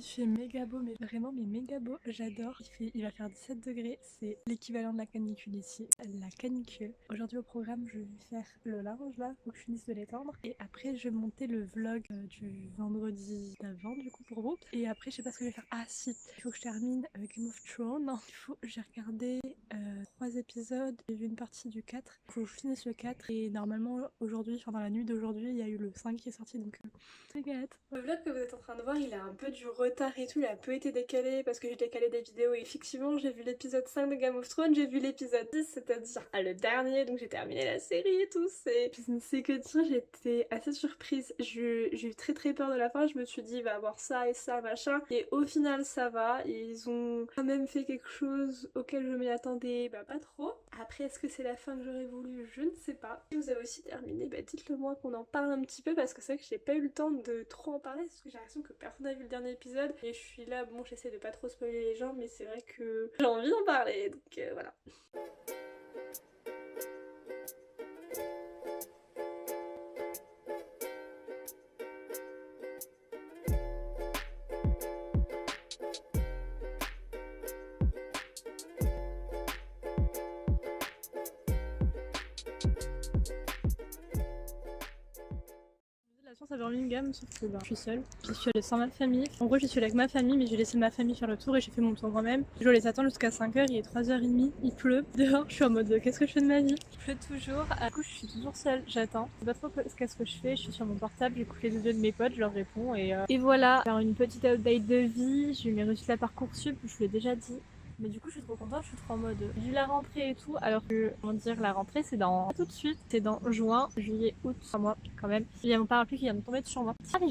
Il fait méga beau, mais vraiment mais méga beau, j'adore. Il va faire 17 degrés, c'est l'équivalent de la canicule ici, la canicule. Aujourd'hui au programme, je vais faire le linge là, faut que je finisse de l'étendre. Et après, je vais monter le vlog du vendredi d'avant du coup pour vous. Et après, je sais pas ce que je vais faire. Ah si, il faut que je termine Game of Thrones. Non, j'ai regardé 3 épisodes, j'ai vu une partie du 4. Il faut que je finisse le 4 et normalement aujourd'hui, enfin dans la nuit d'aujourd'hui, il y a eu le 5 qui est sorti donc j'ai hâte. Le vlog que vous êtes en train de voir, il a un peu du retard et tout, il a un peu été décalé parce que j'ai décalé des vidéos et effectivement j'ai vu l'épisode 5 de Game of Thrones, j'ai vu l'épisode 10, c'est-à-dire le dernier, donc j'ai terminé la série et tout, je ne sais que dire, j'étais assez surprise, j'ai eu très très peur de la fin, je me suis dit il va avoir ça et ça machin, et au final ça va, ils ont quand même fait quelque chose auquel je m'y attendais pas trop. Après est-ce que c'est la fin que j'aurais voulu, je ne sais pas. Si vous avez aussi terminé, dites-le moi qu'on en parle un petit peu parce que c'est vrai que j'ai pas eu le temps de trop en parler parce que j'ai l'impression que personne n'a vu le dernier épisode et je suis là, bon j'essaie de pas trop spoiler les gens mais c'est vrai que j'ai envie d'en parler donc voilà. La chance à Birmingham, sauf que je suis seule. J'y suis allée sans ma famille. En gros, j'y suis allée avec ma famille, mais j'ai laissé ma famille faire le tour et j'ai fait mon tour moi-même. Je les attends jusqu'à 5h, il est 3h30, il pleut. Dehors, je suis en mode qu'est-ce que je fais de ma vie? Il pleut toujours. Du coup, je suis toujours seule, j'attends. Je sais pas trop qu'est-ce que je fais. Je suis sur mon portable, j'écoute les audios de mes potes, je leur réponds et voilà. Faire une petite update de vie. J'ai eu mes résultats Parcoursup, je vous l'ai déjà dit. Mais du coup, je suis trop contente, je suis trop en mode vu la rentrée et tout. Alors que, comment dire, la rentrée c'est dans tout de suite, c'est dans juin, juillet, août, 3 mois quand même. Il y a mon parapluie qui vient de tomber sur moi. Ah, mais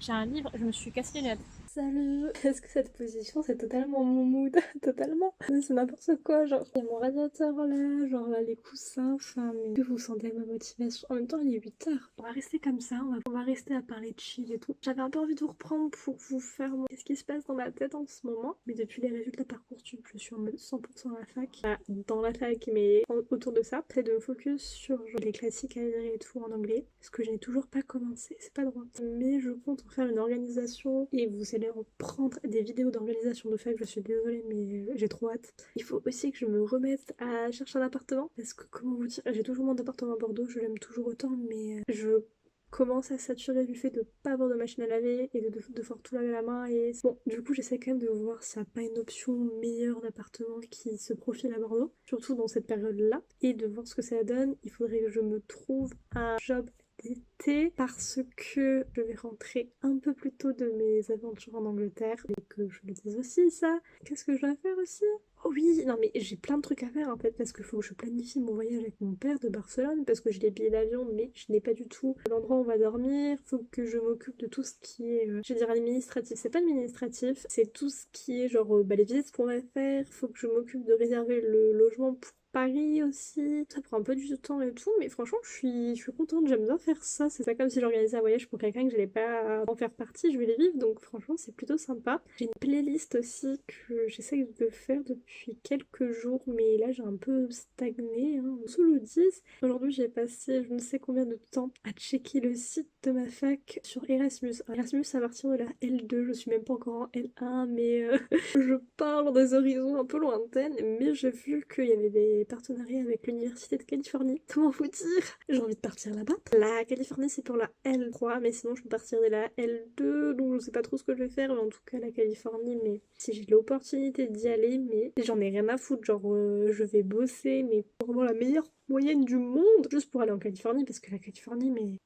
j'ai un livre, je me suis cassé les lettres. Salut! Est-ce que cette position c'est totalement mon mood? Totalement! C'est n'importe quoi, genre il y a mon radiateur là, genre là les coussins, enfin mais que vous sentez ma motivation? En même temps il est 8h. On va rester comme ça, on va rester à parler de chill et tout. J'avais un peu envie de vous reprendre pour vous faire qu'est-ce qui se passe dans ma tête en ce moment. Mais depuis les résultats Parcoursup, je suis en mode 100% à la fac. Pas dans la fac mais autour de ça. C'est de me focus sur genre, les classiques à lire et tout en anglais. Parce que je n'ai toujours pas commencé, c'est pas droit. Mais je compte en faire une organisation et vous allez en prendre des vidéos d'organisation de fac, je suis désolée mais j'ai trop hâte. Il faut aussi que je me remette à chercher un appartement parce que comment vous dire, j'ai toujours mon appartement à Bordeaux, je l'aime toujours autant mais je commence à saturer du fait de pas avoir de machine à laver et de devoir tout laver à la main et bon du coup j'essaie quand même de voir s'il n'y a pas une option meilleure d'appartement qui se profile à Bordeaux, surtout dans cette période là, et de voir ce que ça donne. Il faudrait que je me trouve un job d'été parce que je vais rentrer un peu plus tôt de mes aventures en Angleterre et que je le dise aussi ça. Qu'est-ce que je dois faire aussi? Oh oui, non mais j'ai plein de trucs à faire en fait parce qu'il faut que je planifie mon voyage avec mon père de Barcelone parce que j'ai les billets d'avion mais je n'ai pas du tout l'endroit où on va dormir. Faut que je m'occupe de tout ce qui est, je vais dire administratif, c'est pas administratif, c'est tout ce qui est genre les visites qu'on va faire. Faut que je m'occupe de réserver le logement pour Paris aussi, ça prend un peu du temps et tout, mais franchement je suis contente, j'aime bien faire ça, c'est pas comme si j'organisais un voyage pour quelqu'un que j'allais pas en faire partie, je vais les vivre, donc franchement c'est plutôt sympa. J'ai une playlist aussi que j'essaie de faire depuis quelques jours, mais là j'ai un peu stagné, hein, on se le dise. Aujourd'hui j'ai passé je ne sais combien de temps à checker le site de ma fac sur Erasmus. Erasmus à partir de la L2, je suis même pas encore en L1, mais je parle des horizons un peu lointaines, mais j'ai vu qu'il y avait des partenariats avec l'université de Californie. Comment vous dire? J'ai envie de partir là-bas. La Californie c'est pour la L3, mais sinon je peux partir dès la L2, donc je sais pas trop ce que je vais faire, mais en tout cas la Californie, mais si j'ai l'opportunité d'y aller, mais j'en ai rien à foutre, genre je vais bosser, mais vraiment la meilleure moyenne du monde, juste pour aller en Californie, parce que la Californie, mais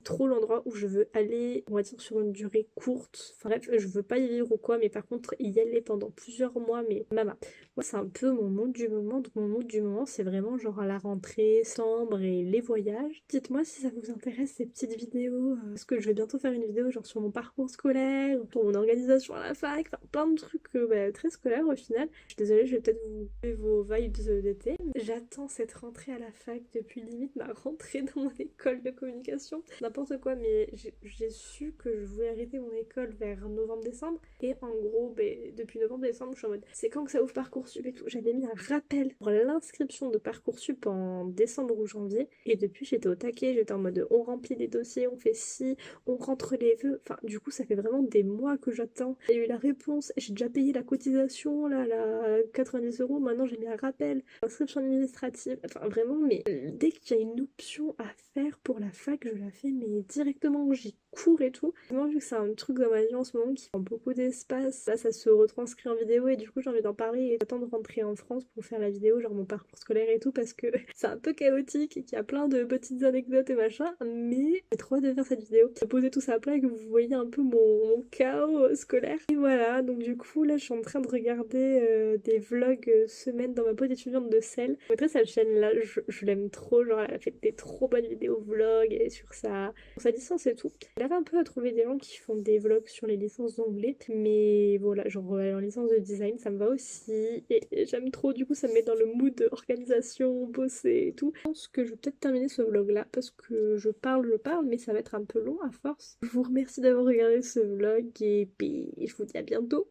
trop l'endroit où je veux aller, on va dire sur une durée courte. Enfin bref, je veux pas y vivre ou quoi, mais par contre y aller pendant plusieurs mois, mais mama. Moi c'est un peu mon mood du moment, donc mon mood du moment c'est vraiment genre à la rentrée, décembre et les voyages. Dites-moi si ça vous intéresse ces petites vidéos, parce que je vais bientôt faire une vidéo genre sur mon parcours scolaire, pour mon organisation à la fac, enfin plein de trucs très scolaires au final. Je suis désolée, je vais peut-être vous couper vos vibes d'été. J'attends cette rentrée à la fac depuis limite ma rentrée dans mon école de communication. n'importe quoi, mais j'ai su que je voulais arrêter mon école vers novembre-décembre. Et en gros, depuis novembre-décembre, je suis en mode c'est quand que ça ouvre Parcoursup et tout. J'avais mis un rappel pour l'inscription de Parcoursup en décembre ou janvier. Et depuis, j'étais au taquet, j'étais en mode on remplit les dossiers, on fait ci, on rentre les vœux. Enfin, du coup, ça fait vraiment des mois que j'attends. J'ai eu la réponse, j'ai déjà payé la cotisation, là, la 90 euros. Maintenant, j'ai mis un rappel, inscription administrative. Enfin, vraiment, mais dès qu'il y a une option à faire pour la fac, je la fais, mais directement, j'y cours et tout. Vraiment, vu que c'est un truc dans ma vie en ce moment qui prend beaucoup d'espace, là, ça se retranscrit en vidéo et du coup, j'ai envie d'en parler et j'attends de rentrer en France pour faire la vidéo, genre mon parcours scolaire et tout, parce que c'est un peu chaotique et qu'il y a plein de petites anecdotes et machin, mais j'ai trop hâte de faire cette vidéo, de poser tout ça à plat et que vous voyez un peu mon chaos scolaire. Et voilà, donc du coup, là, je suis en train de regarder des vlogs semaine dans ma pote étudiante de sel. Après, cette chaîne-là, je l'aime trop, genre, elle a fait des trop bonnes vidéos vlogs et sur sa licence et tout. Elle arrive un peu à trouver des gens qui font des vlogs sur les licences d'anglais, mais voilà, genre en licence de design, ça me va aussi, et j'aime trop, du coup ça me met dans le mood de organisation, bosser et tout. Je pense que je vais peut-être terminer ce vlog là, parce que je parle, mais ça va être un peu long à force. Je vous remercie d'avoir regardé ce vlog, et puis je vous dis à bientôt.